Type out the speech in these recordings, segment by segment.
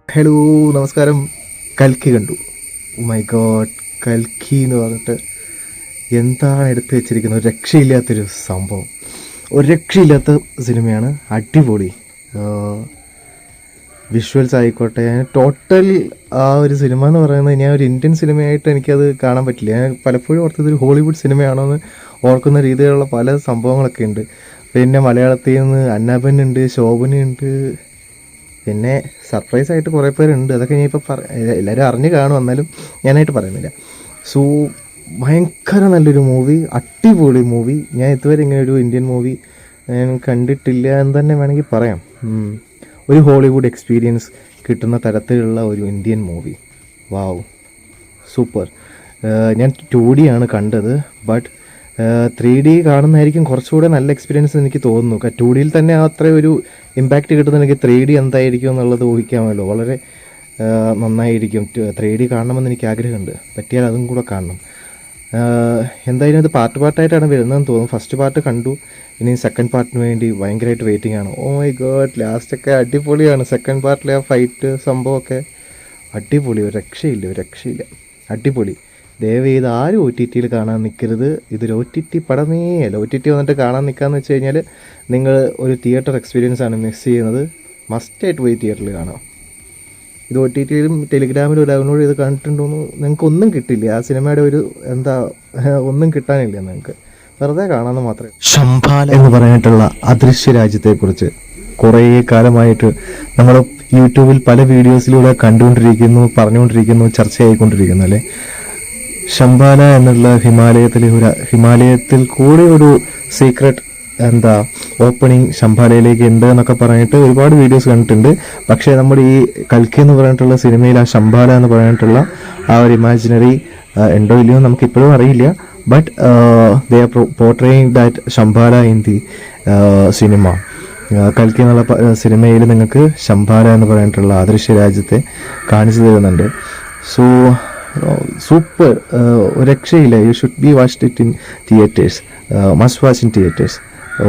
Hello നമസ്കാരം. കൽക്കി കണ്ടു. മൈ ഗോഡ്, കൽക്കി എന്ന് പറഞ്ഞിട്ട് എന്താണ് എടുത്തു വെച്ചിരിക്കുന്നത്? ഒരു രക്ഷയില്ലാത്തൊരു സംഭവം, ഒരു രക്ഷയില്ലാത്ത സിനിമയാണ്. അടിപൊളി വിഷ്വൽസ് ആയിക്കോട്ടെ. ടോട്ടൽ ആ ഒരു സിനിമ എന്ന് പറയുന്നത് ഞാൻ ഒരു ഇന്ത്യൻ സിനിമയായിട്ട് എനിക്കത് കാണാൻ പറ്റില്ല. ഞാൻ പലപ്പോഴും ഓർത്തത് ഒരു ഹോളിവുഡ് സിനിമയാണോ എന്ന് ഓർക്കുന്ന രീതിയിലുള്ള പല സംഭവങ്ങളൊക്കെ ഉണ്ട്. പിന്നെ മലയാളത്തിൽ നിന്ന് അന്നാബനുണ്ട്, ശോഭനയുണ്ട്, പിന്നെ സർപ്രൈസ് ആയിട്ട് കുറേ പേരുണ്ട്. അതൊക്കെ ഞാൻ ഇപ്പോൾ എല്ലാവരും അറിഞ്ഞ് കാണും, എന്നാലും ഞാനായിട്ട് പറയുന്നില്ല. സോ ഭയങ്കര നല്ലൊരു മൂവി, അടിപൊളി മൂവി. ഞാൻ ഇതുവരെ ഇങ്ങനെ ഒരു ഇന്ത്യൻ മൂവി ഞാൻ കണ്ടിട്ടില്ല എന്ന് തന്നെ വേണമെങ്കിൽ പറയാം. ഒരു ഹോളിവുഡ് എക്സ്പീരിയൻസ് കിട്ടുന്ന തരത്തിലുള്ള ഒരു ഇന്ത്യൻ മൂവി. വാവ്, സൂപ്പർ. ഞാൻ 2D ആണ് കണ്ടത്, ബട്ട് 3D കാണുന്നതായിരിക്കും കുറച്ചുകൂടെ നല്ല എക്സ്പീരിയൻസ് എനിക്ക് തോന്നുന്നു. 2Dയിൽ തന്നെ അത്ര ഒരു ഇമ്പാക്റ്റ് കിട്ടുന്നെങ്കിൽ 3D എന്തായിരിക്കും എന്നുള്ളത് ഊഹിക്കാമല്ലോ. വളരെ നന്നായിരിക്കും. 3D കാണണമെന്ന് എനിക്ക് ആഗ്രഹമുണ്ട്. പറ്റിയാൽ അതും കൂടെ കാണണം. എന്തായാലും അത് പാർട്ടായിട്ടാണ് വരുന്നതെന്ന് തോന്നുന്നു. ഫസ്റ്റ് പാർട്ട് കണ്ടു, ഇനി സെക്കൻഡ് പാർട്ടിന് വേണ്ടി ഭയങ്കരമായിട്ട് വെയിറ്റിംഗ് ആണ്. ഓ മൈ ഗോഡ്, ലാസ്റ്റൊക്കെ അടിപൊളിയാണ്. സെക്കൻഡ് പാർട്ടിലെ ആ ഫൈറ്റ് സംഭവമൊക്കെ അടിപൊളി, ഒരു രക്ഷയില്ല, അടിപൊളി. ദയവ് ചെയ്ത് ആരും OTTയിൽ കാണാൻ നിൽക്കരുത്. ഇതൊരു OTT പടമേ അല്ല. OTT വന്നിട്ട് കാണാൻ നിൽക്കാമെന്ന് വെച്ച് കഴിഞ്ഞാൽ നിങ്ങൾ ഒരു തിയേറ്റർ എക്സ്പീരിയൻസ് ആണ് മിസ് ചെയ്യുന്നത്. മസ്റ്റായിട്ട് പോയി തിയേറ്ററിൽ കാണാം. ഇത് OTTയിലും ടെലിഗ്രാമിലും ഡൗൺലോഡ് ചെയ്ത് കണ്ടിട്ടുണ്ടോയെന്ന് നിങ്ങൾക്ക് ഒന്നും കിട്ടില്ല. ആ സിനിമയുടെ ഒരു ഒന്നും കിട്ടാനില്ല നിങ്ങൾക്ക്. വെറുതെ കാണാമെന്ന് മാത്രമേ. ശംഭാല എന്ന് പറഞ്ഞിട്ടുള്ള അദൃശ്യ രാജ്യത്തെക്കുറിച്ച് കുറേ കാലമായിട്ട് നമ്മൾ യൂട്യൂബിൽ പല വീഡിയോസിലൂടെ കണ്ടുകൊണ്ടിരിക്കുന്നു, പറഞ്ഞുകൊണ്ടിരിക്കുന്നു, ചർച്ചയായിക്കൊണ്ടിരിക്കുന്നു അല്ലേ. ശംഭാല എന്നുള്ള ഹിമാലയത്തിൽ കൂടെ ഒരു സീക്രട്ട് ഓപ്പണിങ് ശംഭാലയിലേക്ക് ഉണ്ട് എന്നൊക്കെ പറഞ്ഞിട്ട് ഒരുപാട് വീഡിയോസ് കണ്ടിട്ടുണ്ട്. പക്ഷേ നമ്മുടെ ഈ കൽക്കി എന്ന് പറഞ്ഞിട്ടുള്ള സിനിമയിൽ ആ ശംഭാല എന്ന് പറഞ്ഞിട്ടുള്ള ആ ഒരു ഇമാജിനറി ഉണ്ടോ ഇല്ലയോ നമുക്ക് ഇപ്പോഴും അറിയില്ല. But they are portraying that Shambhala in the cinema. കൽക്കി എന്നുള്ള സിനിമയിൽ നിങ്ങൾക്ക് ശംഭാല എന്ന് പറഞ്ഞിട്ടുള്ള അദൃശ്യ രാജ്യത്തെ കാണിച്ചു തരുന്നുണ്ട്. സോ സൂപ്പർ, ഒരു രക്ഷയില്ല. You should be watched it in theatres, must watch in theatres.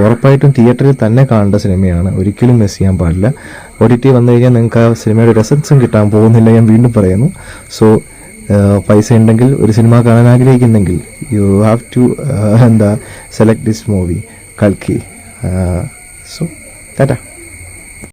ഉറപ്പായിട്ടും തിയേറ്ററിൽ തന്നെ കാണേണ്ട സിനിമയാണ്, ഒരിക്കലും മിസ് ചെയ്യാൻ പാടില്ല. OTT വന്നു കഴിഞ്ഞാൽ നിങ്ങൾക്ക് ആ സിനിമയുടെ റെസൻസും കിട്ടാൻ പോകുന്നില്ല, ഞാൻ വീണ്ടും പറയുന്നു. സോ പൈസ ഉണ്ടെങ്കിൽ ഒരു സിനിമ കാണാൻ ആഗ്രഹിക്കുന്നെങ്കിൽ you have to select this movie കൽക്കി. സോ ടാറ്റാ.